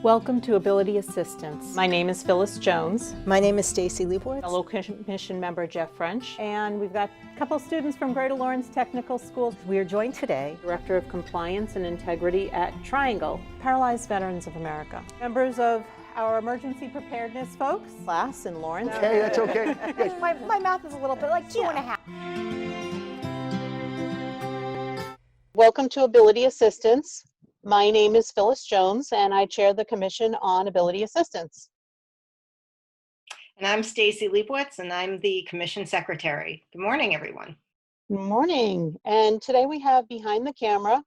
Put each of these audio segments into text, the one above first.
Welcome to Ability Assistance. My name is Phyllis Jones. My name is Stacy Leibowitz. Fellow Commission member Jeff French. And we've got a couple students from Greater Lawrence Technical School. We are joined today, Director of Compliance and Integrity at Triangle, Paralyzed Veterans of America. Members of our emergency preparedness folks, class in Lawrence. Okay, that's okay. Yes. My math is a little bit like 2.5. Welcome to Ability Assistance. My name is Phyllis Jones, and I chair the Commission on Ability Assistance. And I'm Stacy Leibowitz, and I'm the Commission Secretary. Good morning, everyone. Good morning. And today we have behind the camera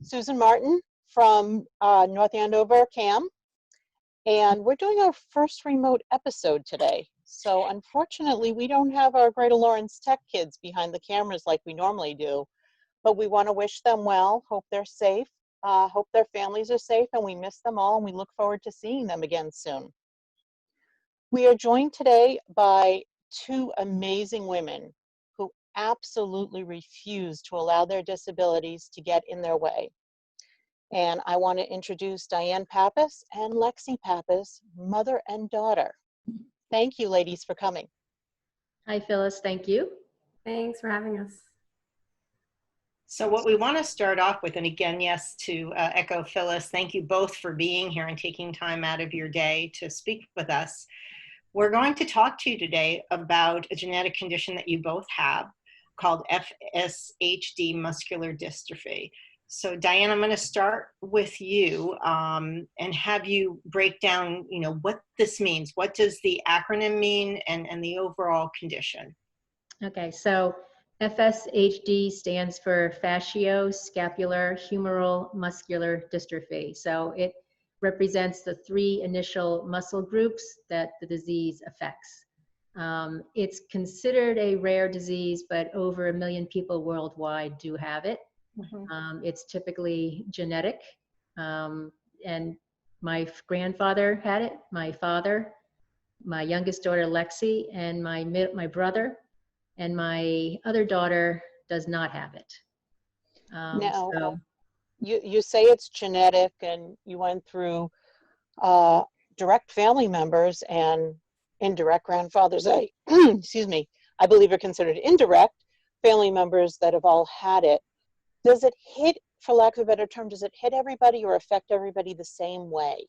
Susan Martin from North Andover CAM. And we're doing our first remote episode today. So unfortunately, we don't have our Greater Lawrence Tech kids behind the cameras like we normally do. But we want to wish them well, hope they're safe. Hope their families are safe, and we miss them all, and we look forward to seeing them again soon. We are joined today by two amazing women who absolutely refuse to allow their disabilities to get in their way. And I want to introduce Diane Pappas and Lexi Pappas, mother and daughter. Thank you, ladies, for coming. Hi, Phyllis. Thank you. Thanks for having us. So what we want to start off with, and again, yes, to echo Phyllis, thank you both for being here and taking time out of your day to speak with us. We're going to talk to you today about a genetic condition that you both have called FSHD, muscular dystrophy. So Diane, I'm going to start with you and have you break down, what this means. What does the acronym mean and the overall condition? Okay, so FSHD stands for Fascioscapulohumeral Muscular Dystrophy. So it represents the three initial muscle groups that the disease affects. It's considered a rare disease, but over 1 million people worldwide do have it. Mm-hmm. It's typically genetic. And my grandfather had it, my father, my youngest daughter Lexi, and my brother. And my other daughter does not have it. Now, you say it's genetic, and you went through direct family members and indirect grandfathers. Excuse me, I believe are considered indirect family members that have all had it. Does it hit, for lack of a better term, does it hit everybody or affect everybody the same way?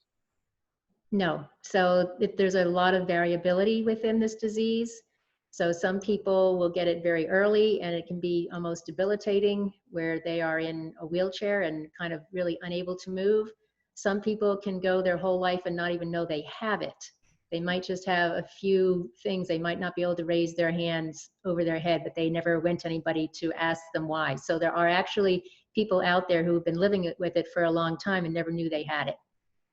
No. So there's a lot of variability within this disease. So some people will get it very early, and it can be almost debilitating where they are in a wheelchair and kind of really unable to move. Some people can go their whole life and not even know they have it. They might just have a few things. They might not be able to raise their hands over their head, but they never went to anybody to ask them why. So there are actually people out there who have been living with it for a long time and never knew they had it.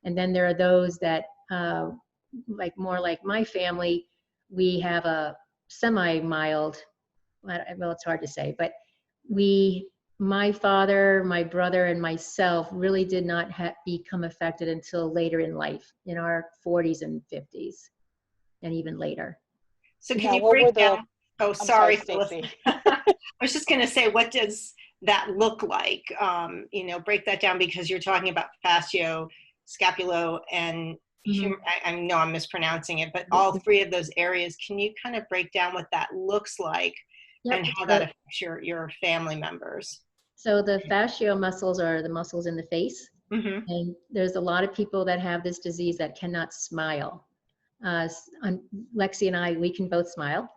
And then there are those that, more like my family, we have a semi-mild, well, it's hard to say, but my father, my brother, and myself really did not become affected until later in life, in our 40s and 50s, and even later. So can you break down, sorry, Stacey. I was just gonna say, what does that look like? Break that down, because you're talking about fascio, scapulo, and I know I'm mispronouncing it, but all three of those areas, can you kind of break down what that looks like? Yep. And how that affects your family members? So the fascio muscles are the muscles in the face. Mm-hmm. And there's a lot of people that have this disease that cannot smile. Lexi and I, we can both smile.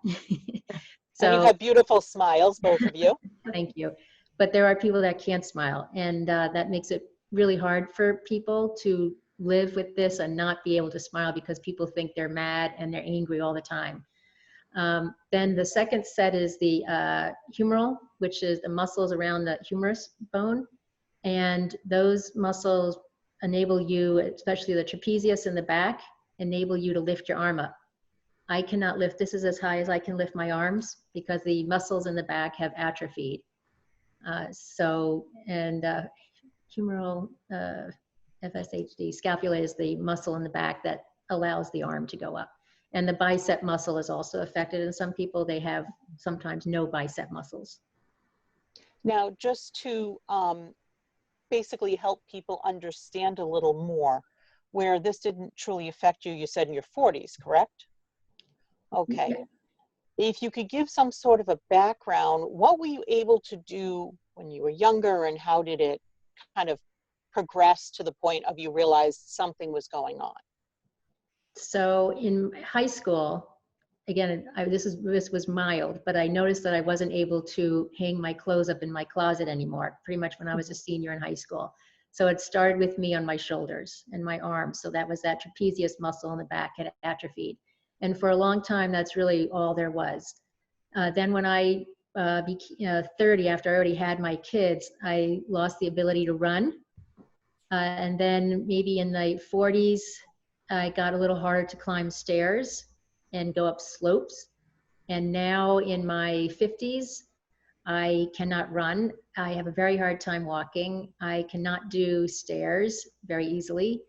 So and you have beautiful smiles, both of you. Thank you. But there are people that can't smile, and that makes it really hard for people to live with this and not be able to smile, because people think they're mad and they're angry all the time. Then the second set is the humeral, which is the muscles around the humerus bone. And those muscles enable you, especially the trapezius in the back, enable you to lift your arm up. I cannot lift, this is as high as I can lift my arms, because the muscles in the back have atrophied. Humeral, FSHD, scapula is the muscle in the back that allows the arm to go up. And the bicep muscle is also affected. And some people, they have sometimes no bicep muscles. Now, just to basically help people understand a little more, where this didn't truly affect you, you said in your 40s, correct? Okay. If you could give some sort of a background, what were you able to do when you were younger, and how did it kind of progress to the point of you realized something was going on? So in high school, again, this was mild, but I noticed that I wasn't able to hang my clothes up in my closet anymore, pretty much when I was a senior in high school. So it started with me on my shoulders and my arms. So that was that trapezius muscle in the back had atrophied. And for a long time, that's really all there was. Then when I became 30, after I already had my kids, I lost the ability to run. And then maybe in the 40s, I got a little harder to climb stairs and go up slopes. And now in my 50s, I cannot run. I have a very hard time walking. I cannot do stairs very easily.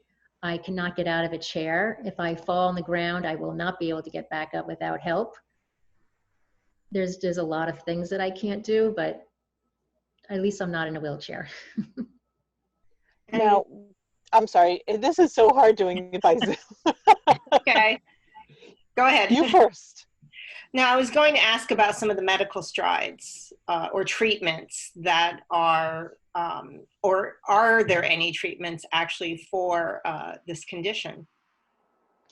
I cannot get out of a chair. If I fall on the ground, I will not be able to get back up without help. There's a lot of things that I can't do, but at least I'm not in a wheelchair. Now, I'm sorry, this is so hard doing it by Zoom. Okay, go ahead. You first. Now, I was going to ask about some of the medical strides or treatments that are, or are there any treatments actually for this condition?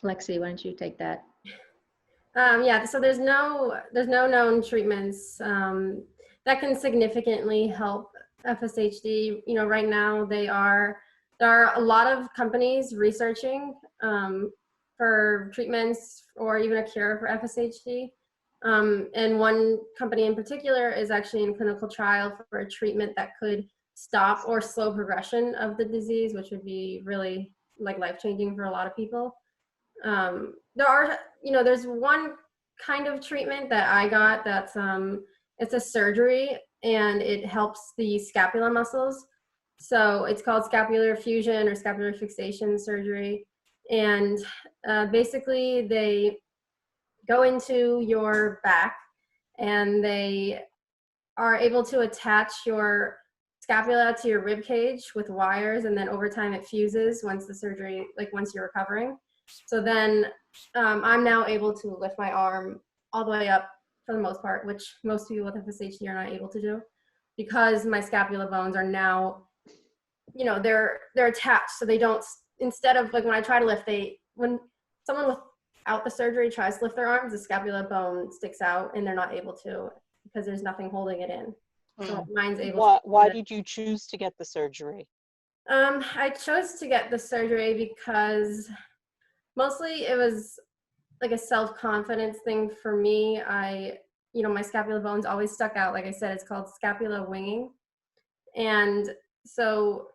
Lexi, why don't you take that? Yeah, so there's no known treatments that can significantly help FSHD. You know, right now there are a lot of companies researching for treatments or even a cure for FSHD. And one company in particular is actually in clinical trial for a treatment that could stop or slow progression of the disease, which would be really like life-changing for a lot of people. There's one kind of treatment that I got that's it's a surgery, and it helps the scapula muscles. So it's called scapular fusion or scapular fixation surgery. And basically they go into your back and they are able to attach your scapula to your rib cage with wires, and then over time it fuses once the surgery, like once you're recovering. So then I'm now able to lift my arm all the way up for the most part, which most people with FSHD are not able to do, because my scapula bones are now, you know, they're attached. So they don't, instead of like when I try to lift, when someone without the surgery tries to lift their arms, the scapula bone sticks out and they're not able to because there's nothing holding it in. So mine's able to. Why did you choose to get the surgery? I chose to get the surgery because mostly it was like a self-confidence thing for me. My scapula bones always stuck out. Like I said, it's called scapula winging. And so,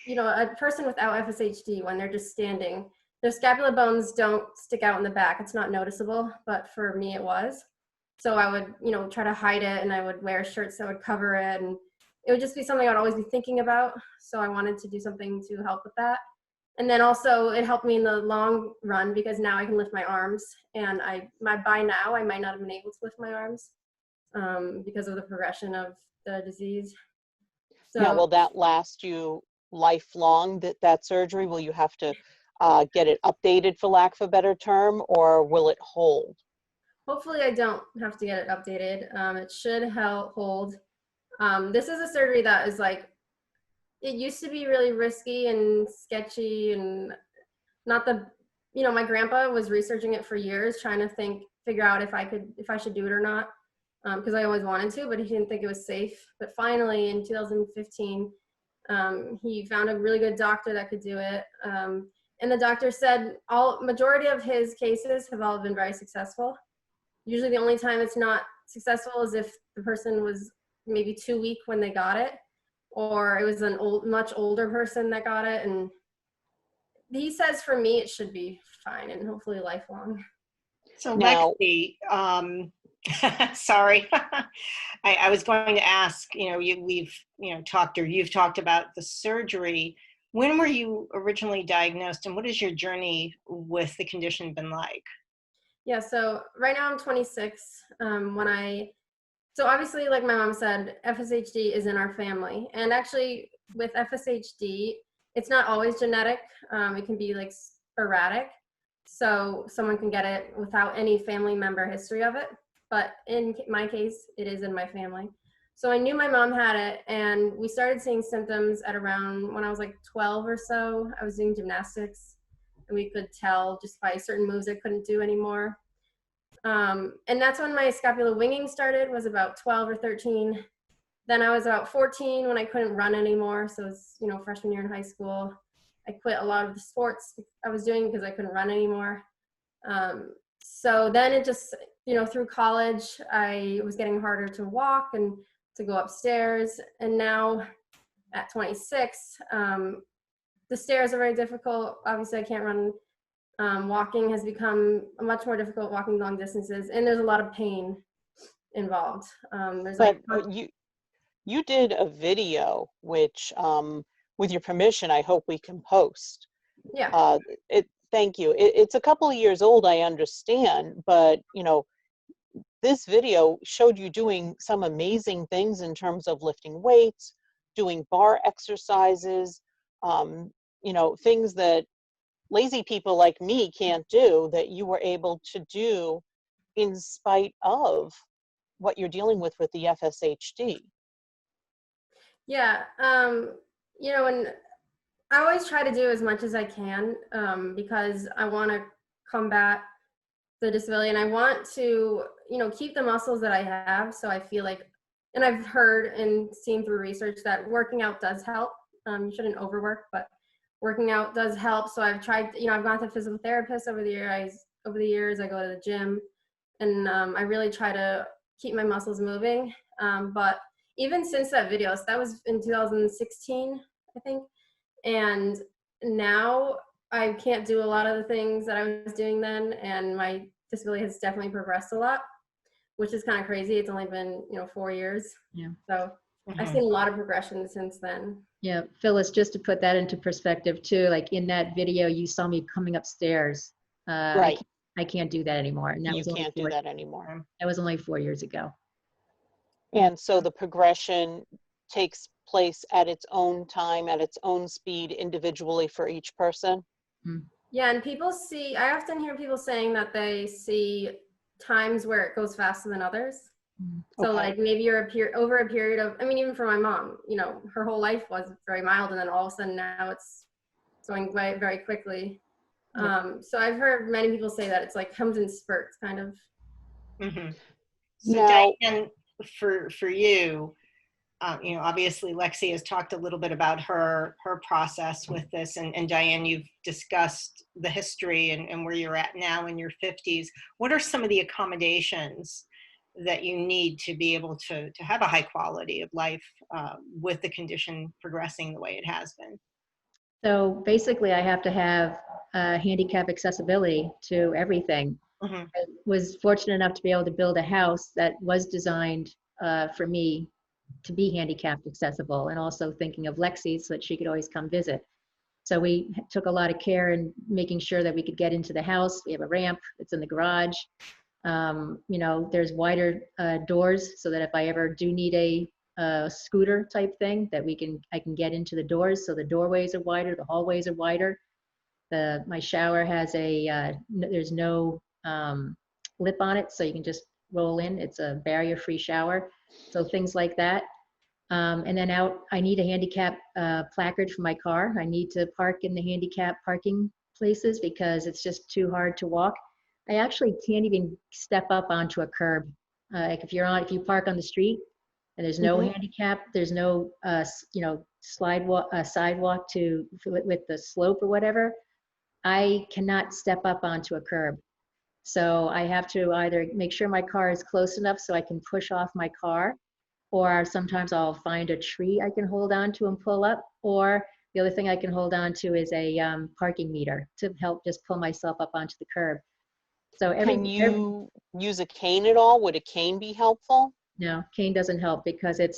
a person without FSHD, when they're just standing, their scapula bones don't stick out in the back. It's not noticeable, but for me it was. So I would, try to hide it, and I would wear shirts that would cover it, and it would just be something I'd always be thinking about. So I wanted to do something to help with that. And then also it helped me in the long run because now I can lift my arms, and by now I might not have been able to lift my arms because of the progression of the disease. So, now, will that last you lifelong, that surgery? Will you have to get it updated, for lack of a better term, or will it hold? hopefully I don't have to get it updated. It should hold. This is a surgery that is like, it used to be really risky and sketchy, and not my grandpa was researching it for years, trying to figure out if I should do it or not. Because I always wanted to, but he didn't think it was safe. But finally in 2015, he found a really good doctor that could do it. And the doctor said majority of his cases have all been very successful. Usually the only time it's not successful is if the person was maybe too weak when they got it, or it was much older person that got it. And he says for me it should be fine and hopefully lifelong. So Now, Lexi, sorry, I was going to ask, you've talked about the surgery. When were you originally diagnosed, and what has your journey with the condition been like? Yeah, so right now I'm 26. So obviously, like my mom said, FSHD is in our family. And actually with FSHD, It's not always genetic. It can be like sporadic. So someone can get it without any family member history of it. But in my case, it is in my family. So I knew my mom had it, and we started seeing symptoms at around when I was like 12 or so. I was doing gymnastics, and we could tell just by certain moves I couldn't do anymore. And that's when my scapular winging started, was about 12 or 13. Then I was about 14 when I couldn't run anymore. So it was, freshman year in high school. I quit a lot of the sports I was doing because I couldn't run anymore. So then it just, through college, I was getting harder to walk and to go upstairs. And now at 26, the stairs are very difficult. Obviously, I can't run. Walking has become much more difficult, walking long distances, and there's a lot of pain involved. But you did a video, which, with your permission, I hope we can post. Yeah. Thank you. It's a couple of years old, I understand, but this video showed you doing some amazing things in terms of lifting weights, doing bar exercises, things that lazy people like me can't do, that you were able to do in spite of what you're dealing with the FSHD. Yeah. And I always try to do as much as I can, because I want to combat the disability, and I want to, keep the muscles that I have. So I feel like, and I've heard and seen through research that working out does help. You shouldn't overwork, but working out does help. So I've tried, I've gone to physical therapists over the years. I go to the gym, and I really try to keep my muscles moving. But even since that video, so that was in 2016, I think. And now I can't do a lot of the things that I was doing then. And my disability has definitely progressed a lot, which is kind of crazy. It's only been, 4 years. Yeah. So I've seen a lot of progression since then. Yeah, Phyllis, just to put that into perspective too, like in that video, you saw me coming upstairs. Right. I can't do that anymore. And that You was only can't do that anymore. That was only 4 years ago. And so the progression takes place at its own time, at its own speed, individually for each person. Yeah, and I often hear people saying that they see times where it goes faster than others. So Okay. like maybe you're over a period of, even for my mom, her whole life was very mild, and then all of a sudden now it's going very, very quickly. So I've heard many people say that it's like comes in spurts, kind of. So Now, Diane, for you, obviously Lexi has talked a little bit about her process with this, and Diane, you've discussed the history and where you're at now in your 50s. What are some of the accommodations that you need to be able to have a high quality of life with the condition progressing the way it has been? So basically I have to have handicap accessibility to everything. I was fortunate enough to be able to build a house that was designed for me to be handicapped accessible, and also thinking of Lexi so that she could always come visit. So we took a lot of care in making sure that we could get into the house. We have a ramp that's in the garage. There's wider doors so that if I ever do need a scooter type thing, that I can get into the doors. So the doorways are wider, the hallways are wider. My shower has there's no lip on it, so you can just roll in. It's a barrier-free shower. So things like that. And then I need a handicap placard for my car. I need to park in the handicap parking places because it's just too hard to walk. I actually can't even step up onto a curb. Like if you park on the street and there's no handicap, there's no sidewalk with the slope or whatever, I cannot step up onto a curb. So I have to either make sure my car is close enough so I can push off my car, or sometimes I'll find a tree I can hold on to and pull up, or the other thing I can hold on to is a parking meter to help just pull myself up onto the curb. So can you use a cane at all? Would a cane be helpful? No, cane doesn't help because I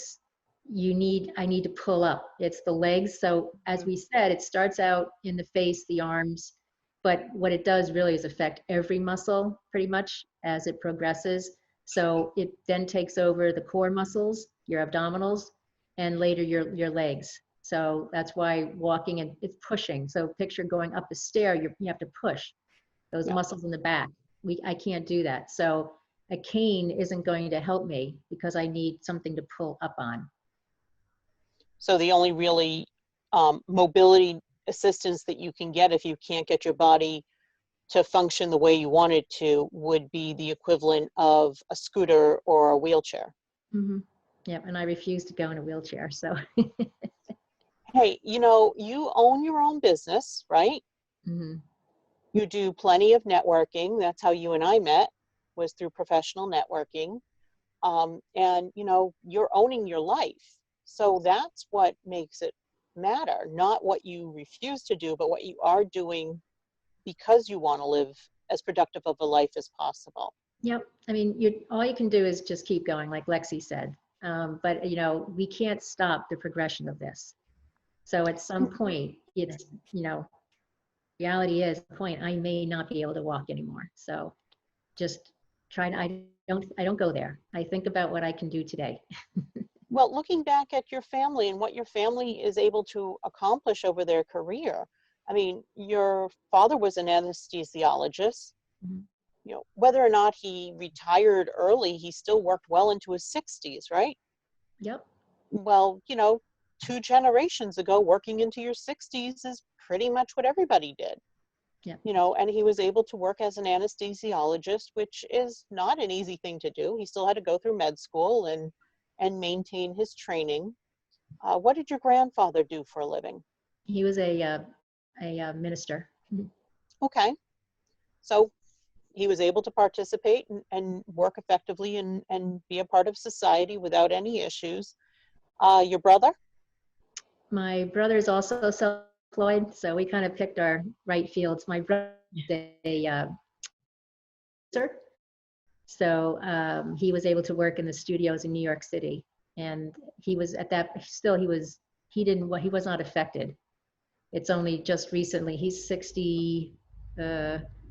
need to pull up. It's the legs. So as we said, it starts out in the face, the arms, but what it does really is affect every muscle pretty much as it progresses. So it then takes over the core muscles, your abdominals, and later your legs. So that's why walking and it's pushing. So picture going up a stair, you have to push those Yeah. muscles in the back. I can't do that. So a cane isn't going to help me because I need something to pull up on. So the only really mobility assistance that you can get if you can't get your body to function the way you want it to would be the equivalent of a scooter or a wheelchair. Mm-hmm. Yep, and I refuse to go in a wheelchair, so. Hey, you know, you own your own business, right? Mm-hmm. You do plenty of networking. That's how you and I met, was through professional networking. And, you know, you're owning your life. So that's what makes it matter, not what you refuse to do, but what you are doing because you want to live as productive of a life as possible. Yep, I mean, all you can do is just keep going, like Lexi said. But, you know, we can't stop the progression of this. So at some point, it's, you know, reality is the point I may not be able to walk anymore. So just try to, I don't go there. I think about what I can do today. Well, looking back at your family and what your family is able to accomplish over their career, I mean, your father was an anesthesiologist. Mhm. You know, whether or not he retired early, he still worked well into his 60s, right? Yep. Well, you know, 2 generations ago, working into your 60s is pretty much what everybody did. Yep. You know, and he was able to work as an anesthesiologist, which is not an easy thing to do. He still had to go through med school and maintain his training. What did your grandfather do for a living? He was a minister. Mhm. Okay, so he was able to participate and work effectively and be a part of society without any issues. Your brother? My brother is also self-employed, so we kind of picked our right fields. My brother is a producer, so he was able to work in the studios in New York City, and he was at that. Still, he was not affected. It's only just recently. He's 60.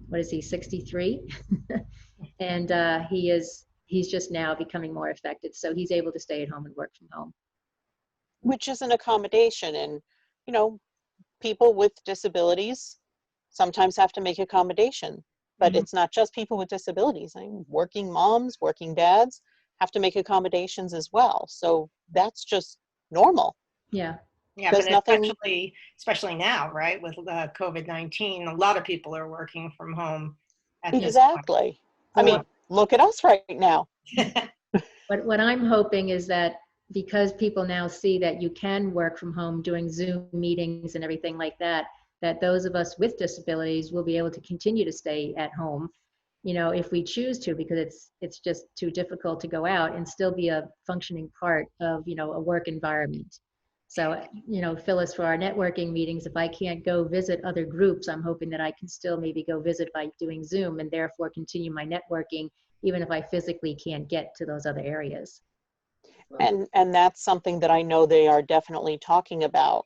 What is he? 63, and he's just now becoming more affected. So he's able to stay at home and work from home. Which is an accommodation. And, you know, people with disabilities sometimes have to make accommodation, but Mhm. it's not just people with disabilities. I mean, working moms, working dads have to make accommodations as well. So that's just normal. Yeah. Yeah, There's but nothing especially now, right, with COVID-19, a lot of people are working from home at this exactly. I Well, mean, look at us right now. point. what I'm hoping is that because people now see that you can work from home doing Zoom meetings and everything like that, that those of us with disabilities will be able to continue to stay at home, you know, if we choose to, because it's just too difficult to go out and still be a functioning part of, you know, a work environment. So, you know, Phyllis, for our networking meetings, if I can't go visit other groups, I'm hoping that I can still maybe go visit by doing Zoom and therefore continue my networking, even if I physically can't get to those other areas. And that's something that I know they are definitely talking about.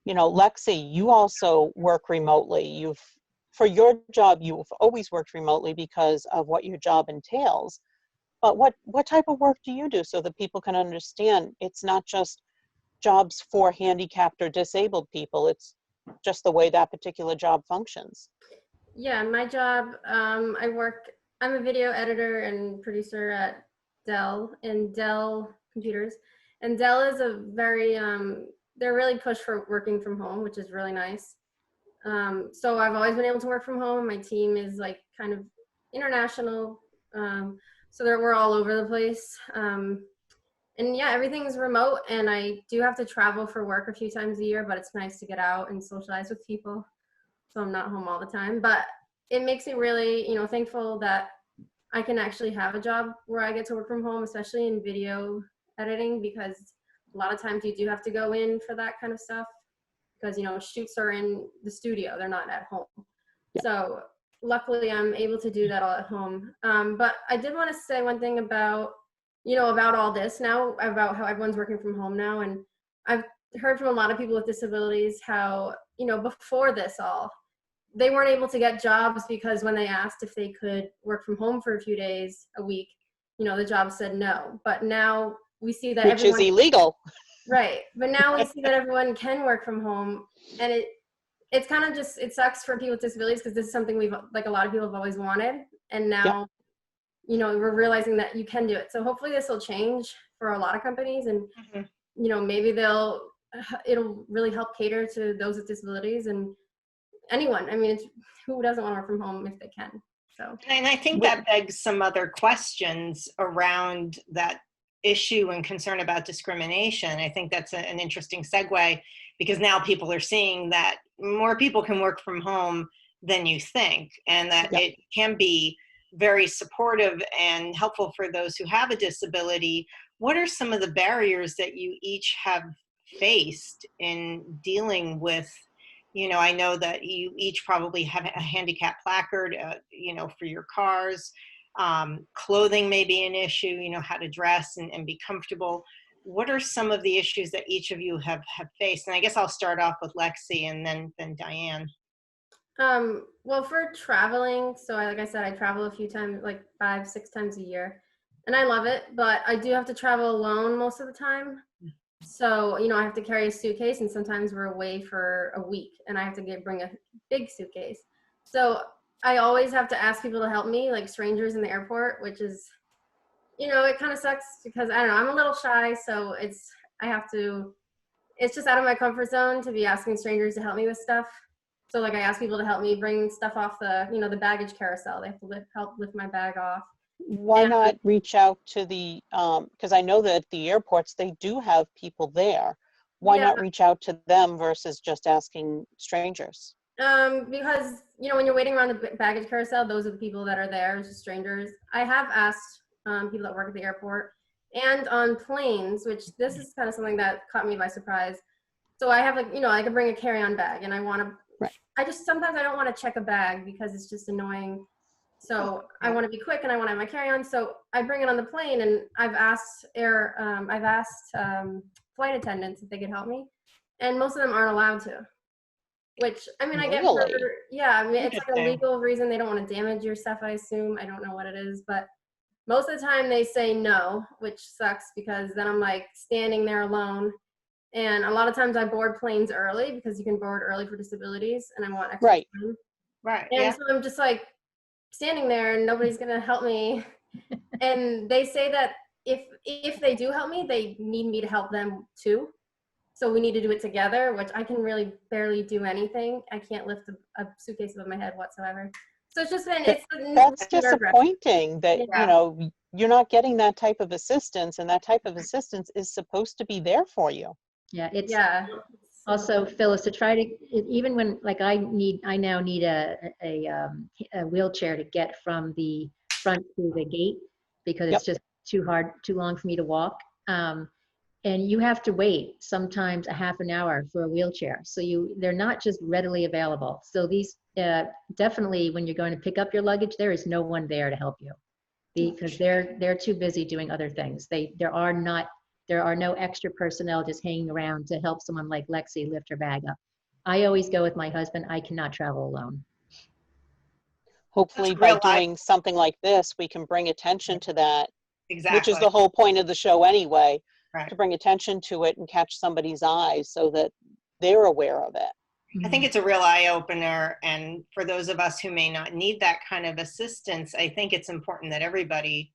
You know, Lexi, you also work remotely. For your job, you've always worked remotely because of what your job entails. But what type of work do you do so that people can understand it's not just jobs for handicapped or disabled people, it's just the way that particular job functions? Yeah, my job, I'm a video editor and producer at Dell Computers. And Dell is they're really pushed for working from home, which is really nice. So I've always been able to work from home. My team is like kind of international. So we're all over the place. And yeah, everything's remote, and I do have to travel for work a few times a year, but it's nice to get out and socialize with people. So I'm not home all the time, but it makes me really, thankful that I can actually have a job where I get to work from home, especially in video editing, because a lot of times you do have to go in for that kind of stuff because, shoots are in the studio, they're not at home. Yeah. So luckily I'm able to do that all at home. But I did want to say one thing about all this now, about how everyone's working from home now. And I've heard from a lot of people with disabilities how, before this all, they weren't able to get jobs because when they asked if they could work from home for a few days a week, the job said no. But now we see that Which is illegal. Right. But now we see that everyone can work from home, and it's kind of just, it sucks for people with disabilities because this is something we've, like, a lot of people have always wanted. And now, you know, we're realizing that you can do it. So hopefully this will change for a lot of companies, and, you know, maybe it'll really help cater to those with disabilities and anyone. I mean, who doesn't want to work from home if they can? So. And I think that begs some other questions around that issue and concern about discrimination. I think that's an interesting segue, because now people are seeing that more people can work from home than you think, and that it can be very supportive and helpful for those who have a disability. What are some of the barriers that you each have faced in dealing with, you know, I know that you each probably have a handicap placard, you know, for your cars. Clothing may be an issue, you know, how to dress and be comfortable. What are some of the issues that each of you have faced? And I guess I'll start off with Lexi and then Diane. Well, for traveling, so like I said, I travel a few times, like 5-6 times a year, and I love it, but I do have to travel alone most of the time. So, you know, I have to carry a suitcase, and sometimes we're away for a week and I have to bring a big suitcase. So I always have to ask people to help me, like strangers in the airport, which is, you know, it kind of sucks because, I don't know, I'm a little shy. So it's just out of my comfort zone to be asking strangers to help me with stuff. So like I ask people to help me bring stuff off the, you know, the baggage carousel. They have to help lift my bag off. Why not reach out to the, because I know that at the airports, they do have people there. Why not reach out to them versus just asking strangers? Because, you know, when you're waiting around the baggage carousel, those are the people that are there, just strangers. I have asked people that work at the airport and on planes, which this is kind of something that caught me by surprise. So I have, like, you know, I could bring a carry-on bag, and I want to, sometimes I don't want to check a bag because it's just annoying. So I want to be quick and I want to have my carry-on. So I bring it on the plane, and I've asked flight attendants if they could help me, and most of them aren't allowed to. Which, I mean, I get for, I mean, it's like a legal reason. They don't want to damage your stuff, I assume. I don't know what it is, but most of the time they say no, which sucks because then I'm like standing there alone. And a lot of times I board planes early because you can board early for disabilities, and I want extra time. Right. And so I'm just like standing there and nobody's going to help me. And they say that if they do help me, they need me to help them too. So we need to do it together, which I can really barely do anything. I can't lift a suitcase above my head whatsoever. So it's just been, that's disappointing that, you know, you're not getting that type of assistance, and that type of assistance is supposed to be there for you. Yeah, it's also, Phyllis, to try to, even when, like, I now need a wheelchair to get from the front to the gate because it's just too long for me to walk. And you have to wait sometimes a half an hour for a wheelchair. So they're not just readily available. So these, definitely when you're going to pick up your luggage, there is no one there to help you because they're too busy doing other things. There are no extra personnel just hanging around to help someone like Lexi lift her bag up. I always go with my husband. I cannot travel alone. Hopefully by doing something like this, we can bring attention to that, which is the whole point of the show anyway, to bring attention to it and catch somebody's eyes so that they're aware of it. I think it's a real eye-opener, and for those of us who may not need that kind of assistance, I think it's important that everybody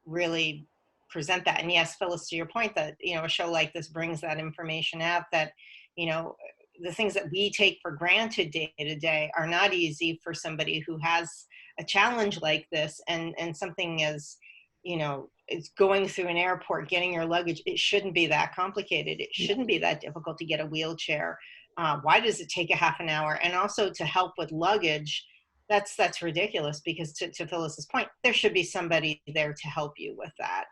really present that. And yes, Phyllis, to your point that, you know, a show like this brings that information out, that, you know, the things that we take for granted day to day are not easy for somebody who has a challenge like this, and something as, you know, it's going through an airport, getting your luggage. It shouldn't be that complicated. It shouldn't be that difficult to get a wheelchair. Why does it take a half an hour? And also to help with luggage, that's ridiculous, because to Phyllis's point, there should be somebody there to help you with that.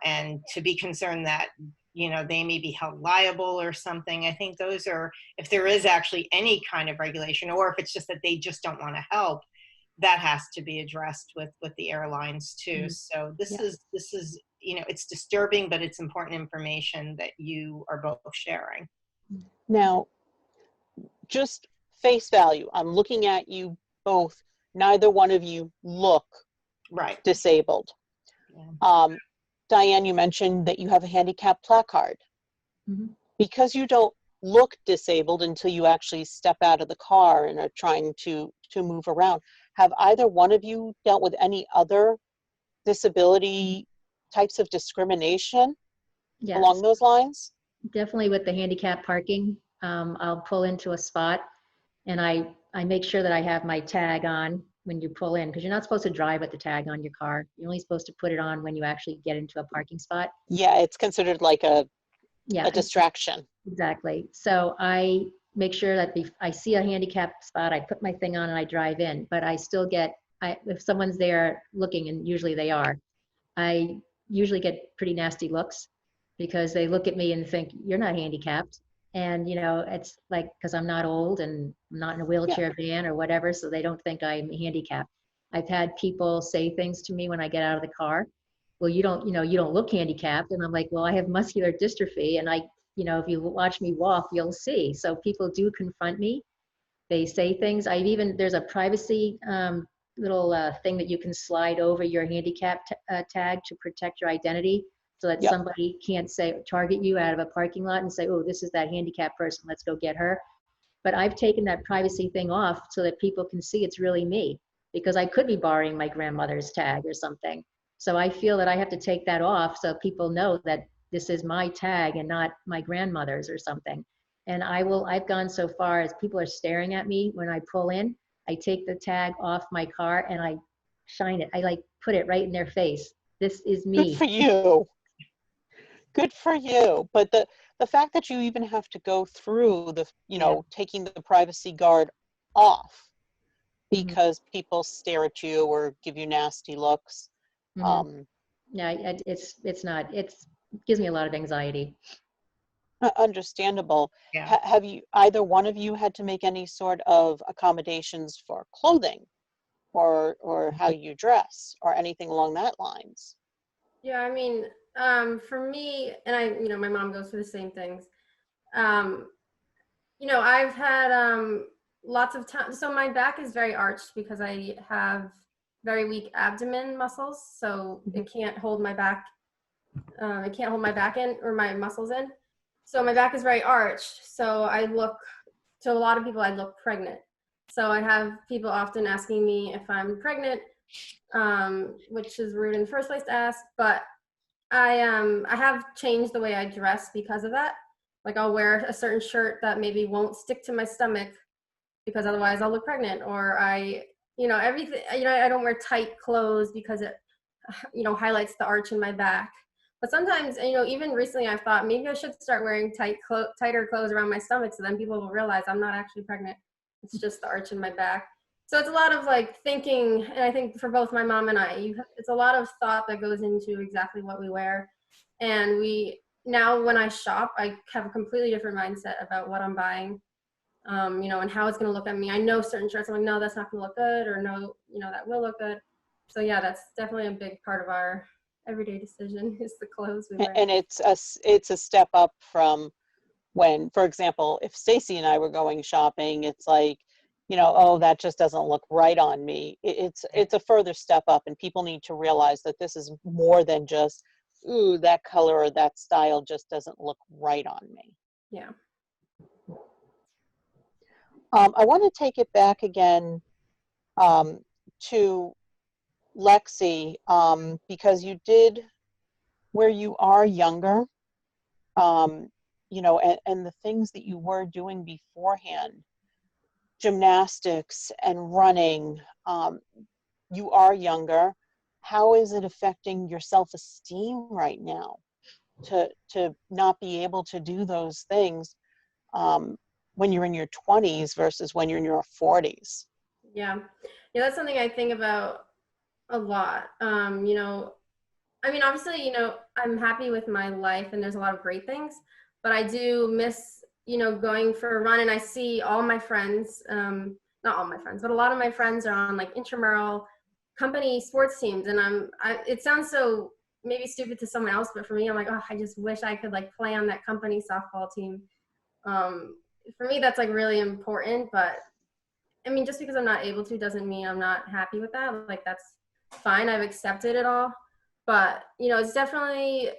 And to be concerned that, you know, they may be held liable or something. I think those are, if there is actually any kind of regulation, or if it's just that they just don't want to help, that has to be addressed with the airlines too. So this is, you know, it's disturbing, but it's important information that you are both sharing. Now, just face value, I'm looking at you both. Neither one of you look disabled. Diane, you mentioned that you have a handicap placard. because you don't look disabled until you actually step out of the car and are trying to move around. Have either one of you dealt with any other disability types of discrimination along Yes, those lines? definitely with the handicap parking. I'll pull into a spot and I make sure that I have my tag on when you pull in, because you're not supposed to drive with the tag on your car. You're only supposed to put it on when you actually get into a parking spot. Yeah, it's considered like a Yeah, distraction. exactly. So I make sure that if I see a handicap spot, I put my thing on and I drive in, but I still get, if someone's there looking, and usually they are, I usually get pretty nasty looks because they look at me and think, you're not handicapped. And, it's like, because I'm not old and I'm not in a Yeah. wheelchair van or whatever, so they don't think I'm handicapped. I've had people say things to me when I get out of the car. Well, you don't look handicapped. And I'm like, well, I have muscular dystrophy. And if you watch me walk, you'll see. So people do confront me. They say things. There's a privacy little thing that you can slide over your handicap tag to protect your identity so that Yep. somebody can't target you out of a parking lot and say, oh, this is that handicapped person, let's go get her. But I've taken that privacy thing off so that people can see it's really me, because I could be borrowing my grandmother's tag or something. So I feel that I have to take that off so people know that this is my tag and not my grandmother's or something. And I've gone so far as people are staring at me when I pull in, I take the tag off my car and I shine it. I put it right in their face. This is Good me. for you. Good for you. But the fact that you even have to go through taking the privacy guard off because people stare at you or give you nasty looks. Yeah, it gives me a lot of anxiety. Understandable. Yeah. Have you, either one of you, had to make any sort of accommodations for clothing or how you dress or anything along that lines? Yeah, I mean, for me, and my mom goes through the same things. I've had lots of time. So my back is very arched because I have very weak abdomen muscles, so it can't hold my back. It can't hold my back in or my muscles in. So my back is very arched. So to a lot of people, I look pregnant. So I have people often asking me if I'm pregnant, which is rude in the first place to ask. But I have changed the way I dress because of that. Like I'll wear a certain shirt that maybe won't stick to my stomach because otherwise I'll look pregnant. Or everything. I don't wear tight clothes because it highlights the arch in my back. But sometimes, even recently I've thought maybe I should start wearing tighter clothes around my stomach so then people will realize I'm not actually pregnant. It's just the arch in my back. So it's a lot of thinking, and I think for both my mom and I, it's a lot of thought that goes into exactly what we wear. And now when I shop, I have a completely different mindset about what I'm buying, and how it's going to look at me. I know certain shirts, I'm like, no, that's not going to look good, or no, that will look good. So yeah, that's definitely a big part of our everyday decision is the clothes we wear. And it's a step up from when, for example, if Stacy and I were going shopping, it's like, oh, that just doesn't look right on me. It's a further step up, and people need to realize that this is more than just, ooh, that color or that style just doesn't look right on me. Yeah. I want to take it back again to Lexi, because you did, where you are younger, and the things that you were doing beforehand, gymnastics and running, you are younger. How is it affecting your self-esteem right now to not be able to do those things when you're in your 20s versus when you're in your 40s? Yeah, that's something I think about a lot. Obviously, I'm happy with my life and there's a lot of great things, but I do miss, going for a run, and I see all my friends, not all my friends, but a lot of my friends are on intramural company sports teams. And it sounds so maybe stupid to someone else, but for me, I'm like, oh, I just wish I could play on that company softball team. For me, that's really important, but just because I'm not able to doesn't mean I'm not happy with that. That's fine. I've accepted it all. But, it's definitely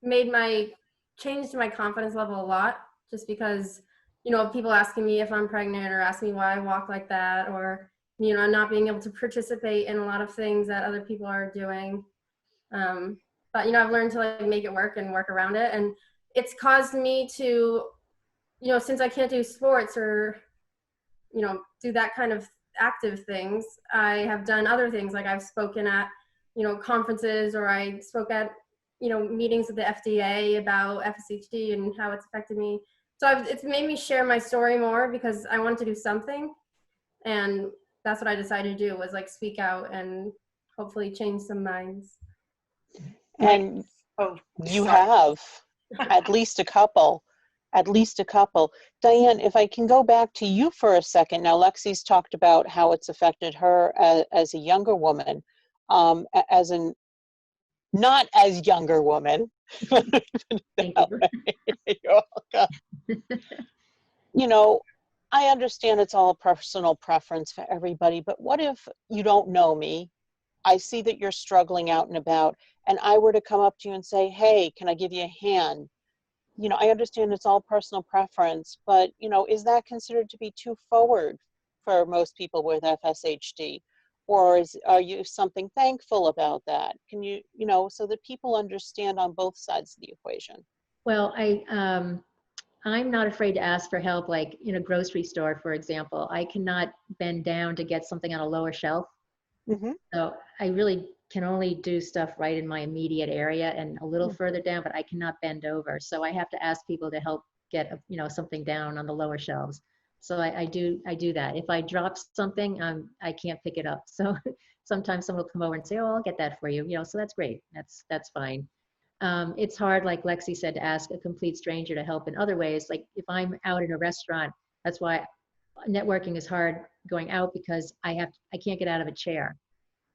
made my changed my confidence level a lot, just because, you know, people asking me if I'm pregnant or asking me why I walk like that, or, you know, not being able to participate in a lot of things that other people are doing. But, you know, I've learned to like make it work and work around it. And it's caused me to, you know, since I can't do sports or, you know, do that kind of active things, I have done other things. Like I've spoken at, you know, conferences, or I spoke at, you know, meetings with the FDA about FSHD and how it's affected me. So it's made me share my story more, because I wanted to do something. And that's what I decided to do, was like speak out and hopefully change some minds. And Oh, you sorry. have at least a couple, Diane, if I can go back to you for a second. Now, Lexi's talked about how it's affected her as a younger woman, as an not as younger woman. Thank you. You're welcome. You know, I understand it's all personal preference for everybody, but what if you don't know me? I see that you're struggling out and about, and I were to come up to you and say, hey, can I give you a hand? You know, I understand it's all personal preference, but, you know, is that considered to be too forward for most people with FSHD? Or are you something thankful about that? Can you, you know, so that people understand on both sides of the equation? Well, I'm not afraid to ask for help, like in a grocery store, for example. I cannot bend down to get something on a lower shelf. Mm-hmm. So I really can only do stuff right in my immediate area and a little further down, but I cannot bend over. So I have to ask people to help get, you know, something down on the lower shelves. So I do that. If I drop something, I can't pick it up. So sometimes someone will come over and say, oh, I'll get that for you. You know, so that's great. That's fine. It's hard, like Lexi said, to ask a complete stranger to help in other ways. Like if I'm out in a restaurant, that's why networking is hard going out, because I can't get out of a chair.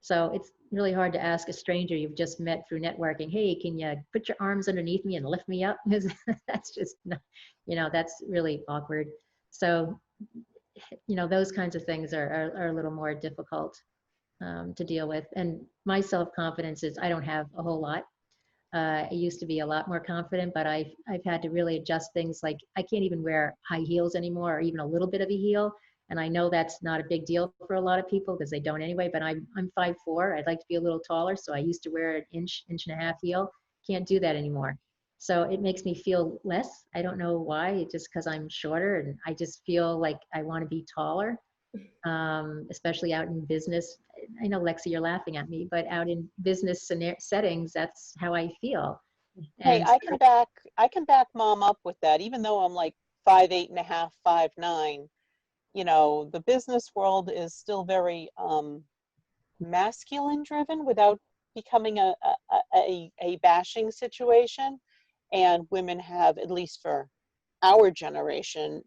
So it's really hard to ask a stranger you've just met through networking, hey, can you put your arms underneath me and lift me up? Because that's just, you know, that's really awkward. So, you know, those kinds of things are a little more difficult to deal with. And my self-confidence is, I don't have a whole lot. I used to be a lot more confident, but I've had to really adjust things. Like I can't even wear high heels anymore, or even a little bit of a heel. And I know that's not a big deal for a lot of people, because they don't anyway, but I'm 5'4". I'd like to be a little taller. So I used to wear an inch and a half heel. Can't do that anymore. So it makes me feel less. I don't know why, just because I'm shorter, and I just feel like I want to be taller, especially out in business. I know, Lexi, you're laughing at me, but out in business settings, that's how I feel. Hey, And I can back mom up with that, even though I'm like 5'8.5", 5'9". You know, the business world is still very masculine driven without becoming a bashing situation. And women have, at least for our generation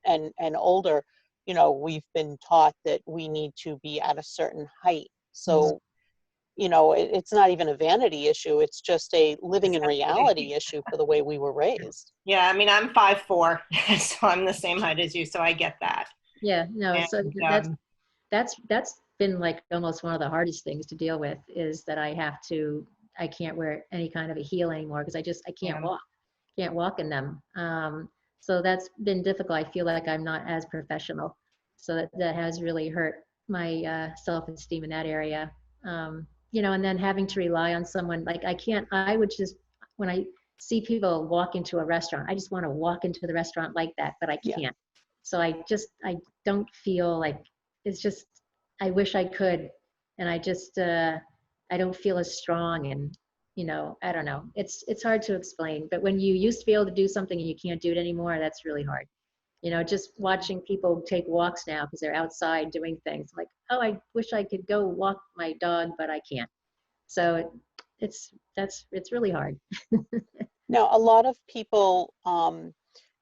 and older, you know, we've been taught that we need to be at a certain height. So, you know, it's not even a vanity issue. It's just a living in reality issue for the way we were raised. Yeah, I mean, I'm 5'4", so I'm the same height as you, so I get that. yeah, no, And, so that's been like almost one of the hardest things to deal with, is that I can't wear any kind of a heel anymore, because I can't walk in them. So that's been difficult. I feel like I'm not as professional. So that has really hurt my self-esteem in that area. You know, and then having to rely on someone, like I would just, when I see people walk into a restaurant, I just want to walk into the restaurant like that, but I Yeah. can't. So I don't feel like, it's just, I wish I could. And I just, I don't feel as strong, and, you know, I don't know. It's hard to explain, but when you used to be able to do something and you can't do it anymore, that's really hard. You know, just watching people take walks now because they're outside doing things, like, oh, I wish I could go walk my dog, but I can't. So it's really hard. Now, a lot of people,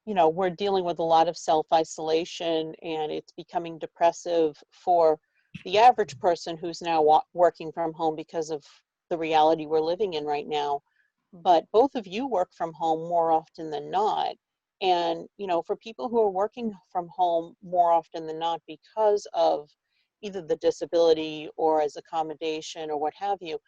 you know, we're dealing with a lot of self-isolation, and it's becoming depressive for the average person who's now working from home because of the reality we're living in right now. But both of you work from home more often than not. And, you know, for people who are working from home more often than not because of either the disability or as accommodation or what have you,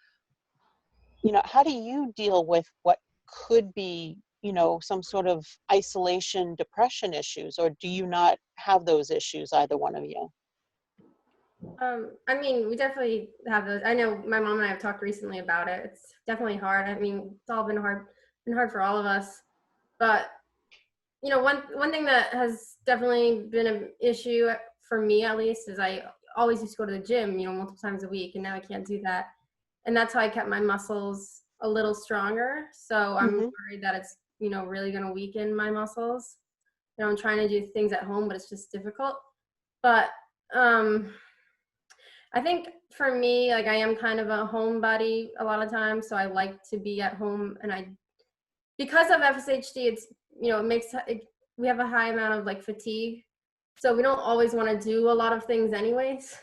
you know, how do you deal with what could be, you know, some sort of isolation, depression issues, or do you not have those issues, either one of you? I mean, we definitely have those. I know my mom and I have talked recently about it. It's definitely hard. I mean, it's all been hard for all of us. But you know, one thing that has definitely been an issue for me, at least, is I always used to go to the gym, you know, multiple times a week, and now I can't do that. And that's how I kept my muscles a little stronger. So I'm worried that it's, you know, really going to weaken my muscles. You know, I'm trying to do things at home, but it's just difficult. But I think for me, like, I am kind of a homebody a lot of times, so I like to be at home. And because of FSHD, it's, you know, we have a high amount of like fatigue, so we don't always want to do a lot of things anyways.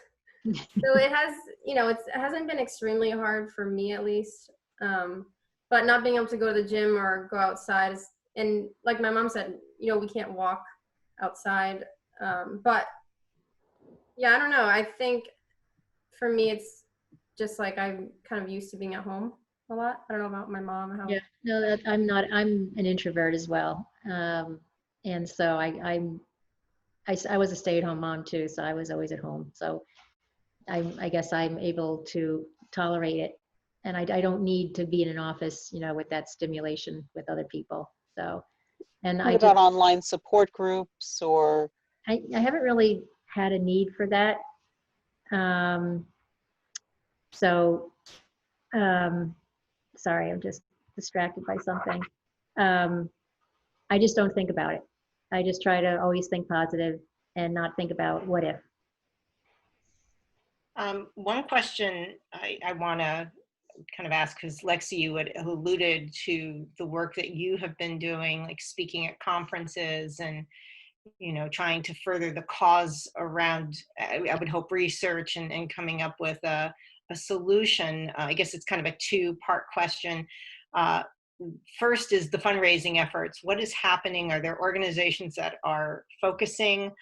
So it has, you know, it hasn't been extremely hard for me, at least. But not being able to go to the gym or go outside and like my mom said, you know, we can't walk outside. But yeah, I don't know. I think for me, it's just like I'm kind of used to being at home a lot. I don't know about my mom. Yeah, no, I'm not. I'm an introvert as well, and so I was a stay-at-home mom too, so I was always at home. So I guess I'm able to tolerate it, and I don't need to be in an office, you know, with that stimulation with other people. So, and What about online support groups, or? I haven't really had a need for that. Sorry, I'm just distracted by something. I just don't think about it. I just try to always think positive and not think about what if. One question I want to kind of ask, because Lexi, you had alluded to the work that you have been doing, like speaking at conferences and, you know, trying to further the cause around, I would hope, research and coming up with a solution. I guess it's kind of a two-part question. First is the fundraising efforts. What is happening? Are there organizations that are focusing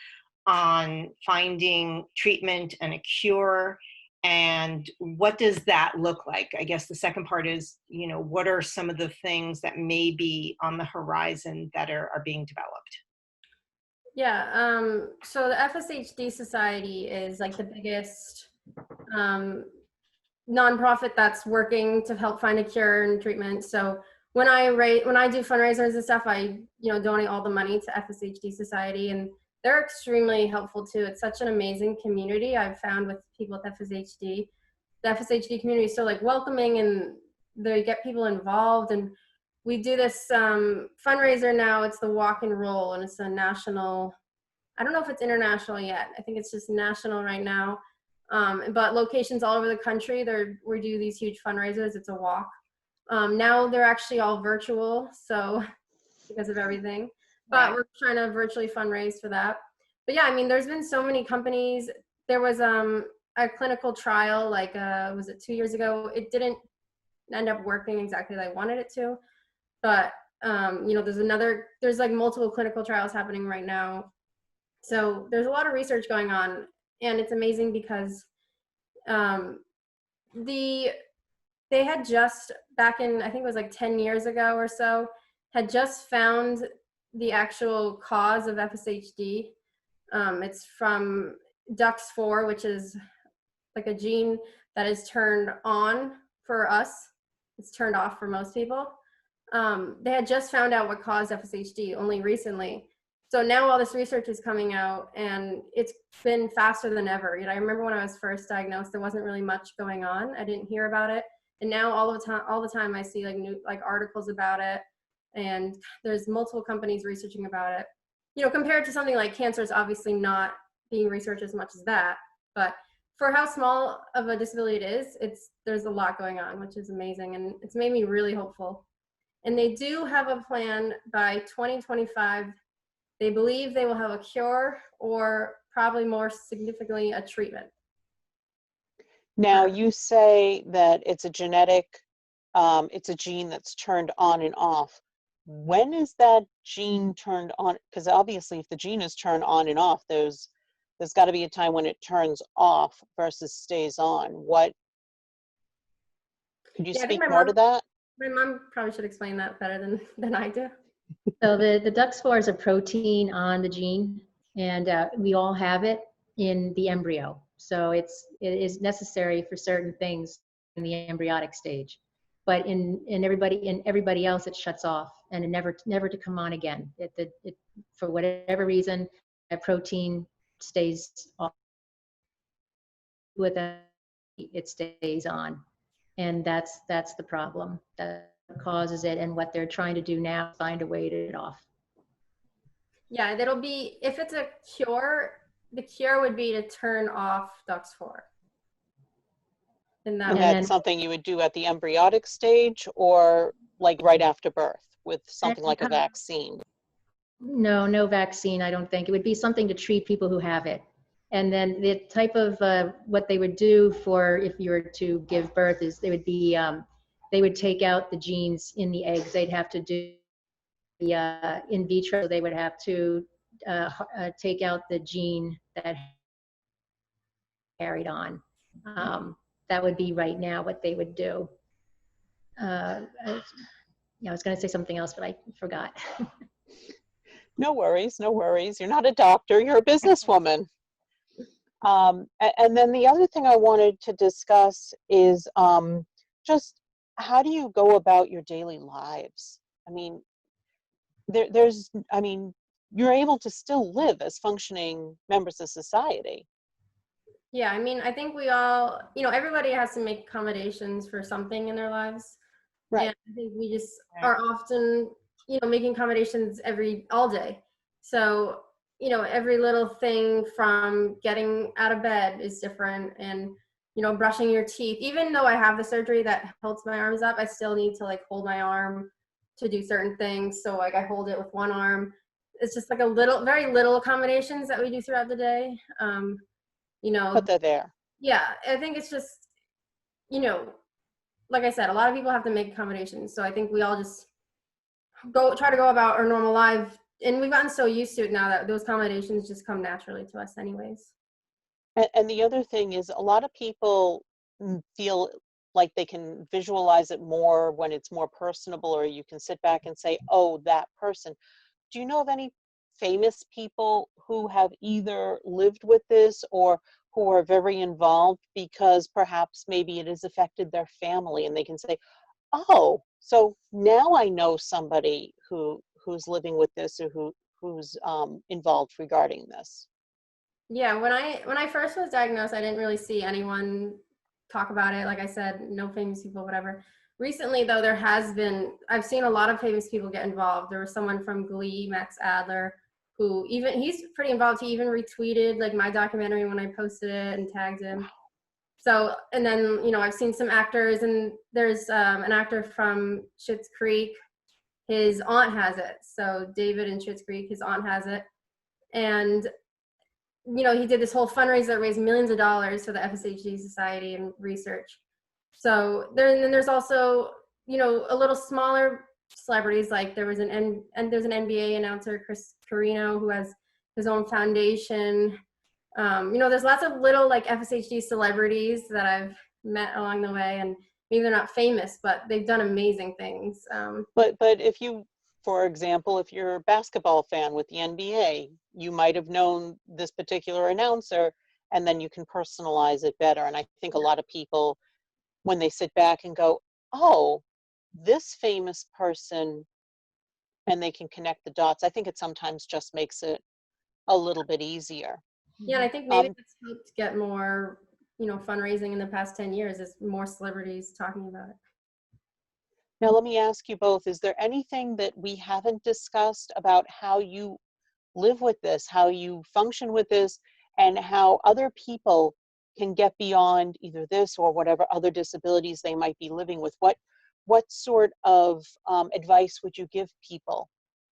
on finding treatment and a cure? And what does that look like? I guess the second part is, you know, what are some of the things that may be on the horizon that are being developed? Yeah, so the FSHD Society is like the biggest nonprofit that's working to help find a cure and treatment. So when I do fundraisers and stuff, I, you know, donate all the money to FSHD Society, and they're extremely helpful too. It's such an amazing community I've found with people with FSHD. The FSHD community is so like welcoming, and they get people involved. And we do this fundraiser now. It's the Walk and Roll, and it's a national, I don't know if it's international yet. I think it's just national right now. But locations all over the country, we do these huge fundraisers. It's a walk. Now they're actually all virtual, so because of everything. But we're trying to virtually fundraise for that. But yeah, I mean, there's been so many companies. There was a clinical trial, like, was it 2 years ago? It didn't end up working exactly like I wanted it to. But, you know, there's like multiple clinical trials happening right now. So there's a lot of research going on, and it's amazing because they had just, back in, I think it was like 10 years ago or so, had just found the actual cause of FSHD. It's from DUX4, which is like a gene that is turned on for us. It's turned off for most people. They had just found out what caused FSHD only recently. So now all this research is coming out, and it's been faster than ever. You know, I remember when I was first diagnosed, there wasn't really much going on. I didn't hear about it. And now all the time I see like new articles about it, and there's multiple companies researching about it. You know, compared to something like cancer, is obviously not being researched as much as that, but for how small of a disability it is, there's a lot going on, which is amazing, and it's made me really hopeful. And they do have a plan by 2025. They believe they will have a cure, or probably more significantly, a treatment. Now, you say that it's a genetic, it's a gene that's turned on and off. When is that gene turned on? Because obviously if the gene is turned on and off, there's got to be a time when it turns off versus stays on. Could you speak more to that? My mom probably should explain that better than I do. So the DUX4 is a protein on the gene, and we all have it in the embryo. So it is necessary for certain things in the embryonic stage. But in everybody else, it shuts off and it never to come on again. It for whatever reason, that protein stays off with it stays on, and that's the problem that causes it. And what they're trying to do now is find a way to get it off. Yeah, that'll be, if it's a cure, the cure would be to turn off DUX4. And that And would, that's then- something you would do at the embryonic stage or like right after birth with something like a vaccine? No vaccine, I don't think. It would be something to treat people who have it. And then the type of what they would do for if you were to give birth is they would take out the genes in the eggs. They'd have to do the in vitro. They would have to take out the gene that carried on. That would be right now what they would do. I was going to say something else, but I forgot. No worries, no worries. You're not a doctor, you're a businesswoman. And then the other thing I wanted to discuss is just how do you go about your daily lives? I mean, you're able to still live as functioning members of society. yeah, I mean, I think we all, everybody has to make accommodations for something in their lives. Right. And I think we just are often, making accommodations all day. So, every little thing from getting out of bed is different, and, brushing your teeth. Even though I have the surgery that holds my arms up, I still need to like hold my arm to do certain things. So like I hold it with one arm. It's just like very little accommodations that we do throughout the day. But they're there. Yeah, I think it's just, like I said, a lot of people have to make accommodations. So I think we all just try to go about our normal life. And we've gotten so used to it now that those accommodations just come naturally to us anyways. And the other thing is a lot of people feel like they can visualize it more when it's more personable, or you can sit back and say, oh, that person. Do you know of any famous people who have either lived with this or who are very involved because perhaps maybe it has affected their family and they can say, oh, so now I know somebody who's living with this or who's involved regarding this? Yeah, when I first was diagnosed, I didn't really see anyone talk about it. Like I said, no famous people, whatever. Recently, though, I've seen a lot of famous people get involved. There was someone from Glee, Max Adler, who he's pretty involved. He even retweeted like my documentary when I posted it and tagged him. So, and then, I've seen some actors, and there's an actor from Schitt's Creek. His aunt has it. So David in Schitt's Creek, his aunt has it. And he did this whole fundraiser that raised millions of dollars for the FSHD Society and research. So there's also, a little smaller celebrities, like there's an NBA announcer, Chris Carino, who has his own foundation. There's lots of little like FSHD celebrities that I've met along the way, and maybe they're not famous, but they've done amazing things. But if you, for example, if you're a basketball fan with the NBA, you might have known this particular announcer, and then you can personalize it better. And I think a lot of people, when they sit back and go, oh, this famous person, and they can connect the dots, I think it sometimes just makes it a little bit easier. Yeah, and I think maybe it's helped get more, fundraising in the past 10 years, is more celebrities talking about it. Now, let me ask you both, is there anything that we haven't discussed about how you live with this, how you function with this, and how other people can get beyond either this or whatever other disabilities they might be living with? What sort of advice would you give people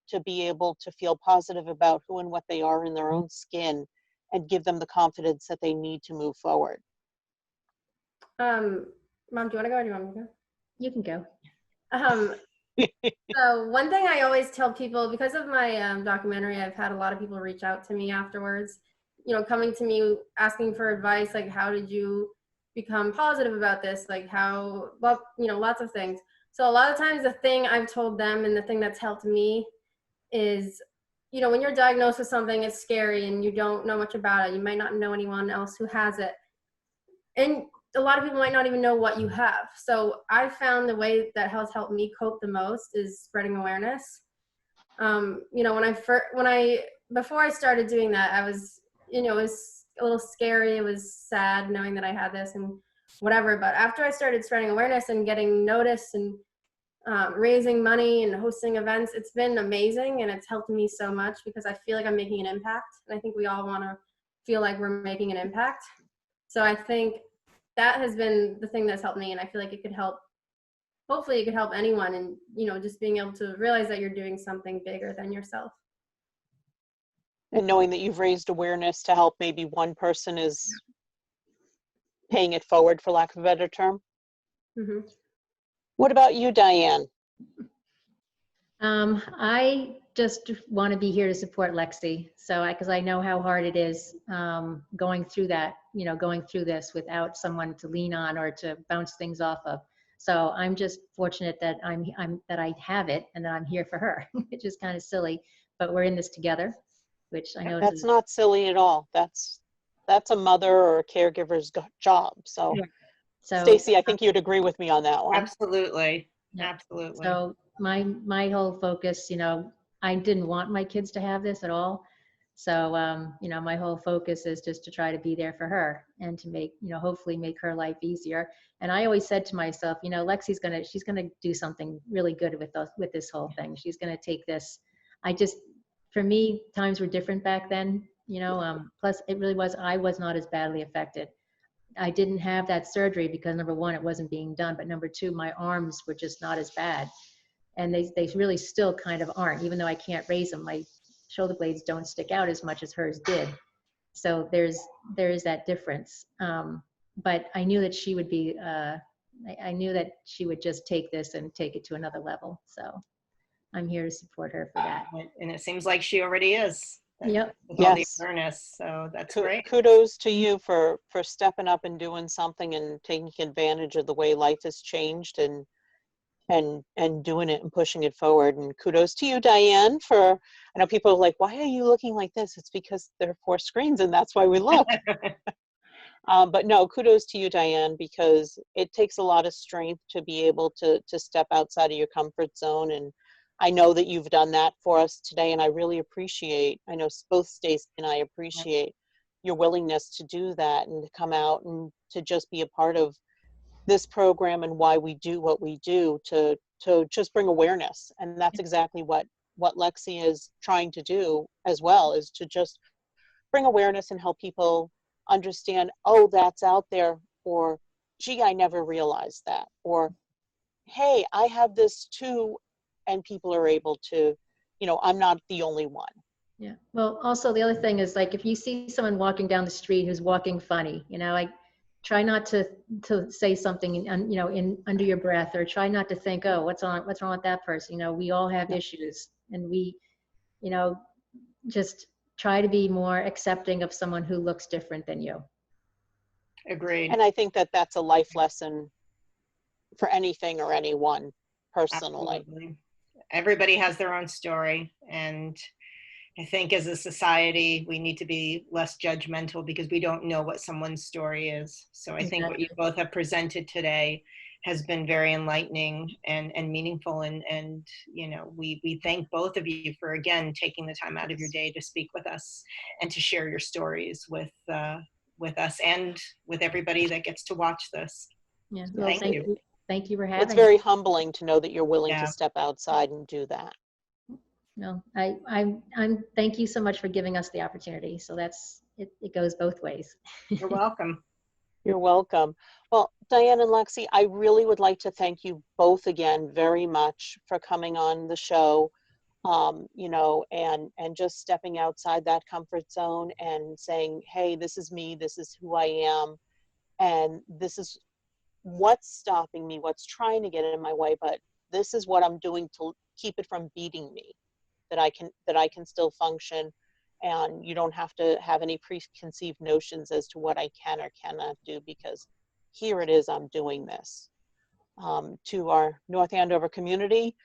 to be able to feel positive about who and what they are in their own skin and give them the confidence that they need to move forward? Mom, do you want to go or do you want me to go? You can go. So one thing I always tell people, because of my documentary, I've had a lot of people reach out to me afterwards, coming to me asking for advice, like, how did you become positive about this? Like lots of things. So a lot of times the thing I've told them and the thing that's helped me is, you know, when you're diagnosed with something, it's scary and you don't know much about it. You might not know anyone else who has it. And a lot of people might not even know what you have. So I found the way that has helped me cope the most is spreading awareness. You know, before I started doing that, I was, you know, it was a little scary. It was sad knowing that I had this and whatever. But after I started spreading awareness and getting noticed and raising money and hosting events, it's been amazing, and it's helped me so much because I feel like I'm making an impact. And I think we all want to feel like we're making an impact. So I think that has been the thing that's helped me, and I feel like it could help, hopefully it could help anyone, and, you know, just being able to realize that you're doing something bigger than yourself. And knowing that you've raised awareness to help maybe one person is paying it forward, for lack of a better term. Mm-hmm. What about you, Diane? I just want to be here to support Lexi. So because I know how hard it is going through that, you know, going through this without someone to lean on or to bounce things off of. So I'm just fortunate that that I have it and that I'm here for her, which is kind of silly, but we're in this together, which I know That's not silly at all. That's a mother or a caregiver's job. So, yeah. So Stacy, I think you'd agree with me on that one. Absolutely. yeah. Absolutely. So my whole focus, you know, I didn't want my kids to have this at all. So, you know, my whole focus is just to try to be there for her and to make, you know, hopefully make her life easier. And I always said to myself, you know, Lexi's she's gonna do something really good with this whole thing. She's gonna take this. For me, times were different back then, you know, plus it really was, I was not as badly affected. I didn't have that surgery because number one, it wasn't being done, but number two, my arms were just not as bad. And they really still kind of aren't, even though I can't raise them. My shoulder blades don't stick out as much as hers did. So there is that difference. But I knew that she would be, I knew that she would just take this and take it to another level. So I'm here to support her for that. And it seems like she already is. Yep. With all the Yes. awareness, so that's great. Kudos to you for stepping up and doing something and taking advantage of the way life has changed and doing it and pushing it forward. And kudos to you, Diane, I know people are like, why are you looking like this? It's because there are 4 screens and that's why we look. But no, kudos to you, Diane, because it takes a lot of strength to be able to step outside of your comfort zone. And I know that you've done that for us today, and I really appreciate, I know both Stacey and I appreciate your willingness to do that and to come out and to just be a part of this program and why we do what we do to just bring awareness. And that's exactly what Lexi is trying to do as well, is to just bring awareness and help people understand, oh, that's out there, or gee, I never realized that, or hey, I have this too, and people are able to, you know, I'm not the only one. Yeah. Well, also the other thing is, like, if you see someone walking down the street who's walking funny, you know, like, try not to say something, you know, under your breath, or try not to think, oh, what's wrong with that person? You know, we all have issues, and we, you know, just try to be more accepting of someone who looks different than you. Agreed. And I think that that's a life lesson for anything or anyone personally. Absolutely. Everybody has their own story, and I think as a society we need to be less judgmental because we don't know what someone's story is. So I think what you both have presented today has been very enlightening and meaningful, and you know, we thank both of you for again taking the time out of your day to speak with us and to share your stories with us and with everybody that gets to watch this. Yeah. So Well, thank you. Thank you for having It's me. very humbling to know that you're willing Yeah. to step outside and do that. No, I'm thank you so much for giving us the opportunity. So it goes both ways. You're welcome. You're welcome. Well, Diane and Lexi, I really would like to thank you both again very much for coming on the show, you know, and just stepping outside that comfort zone and saying, hey, this is me, this is who I am, and this is what's stopping me, what's trying to get in my way, but this is what I'm doing to keep it from beating me, that I can still function, and you don't have to have any preconceived notions as to what I can or cannot do, because here it is, I'm doing this. To our North Andover community,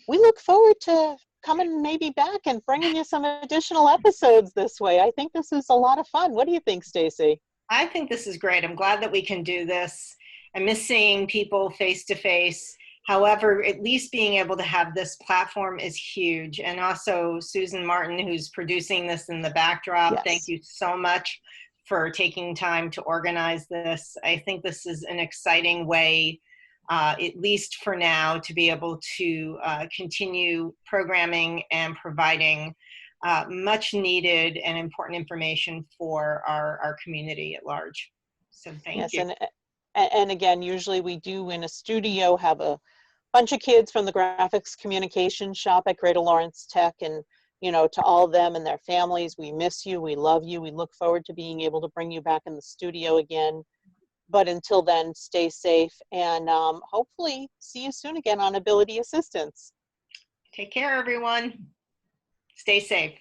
we look forward to coming maybe back and bringing you some additional episodes this way. I think this is a lot of fun. What do you think, Stacy? I think this is great. I'm glad that we can do this. I miss seeing people face to face. However, at least being able to have this platform is huge. And also Susan Martin, who's producing this in the backdrop, Yes. thank you so much for taking time to organize this. I think this is an exciting way, at least for now, to be able to continue programming and providing much needed and important information for our community at large. So thank you. And again, usually we do in a studio have a bunch of kids from the graphics communication shop at Greater Lawrence Tech, and to all of them and their families, we miss you, we love you, we look forward to being able to bring you back in the studio again. But until then, stay safe, and hopefully see you soon again on Ability Assistance. Take care, everyone. Stay safe.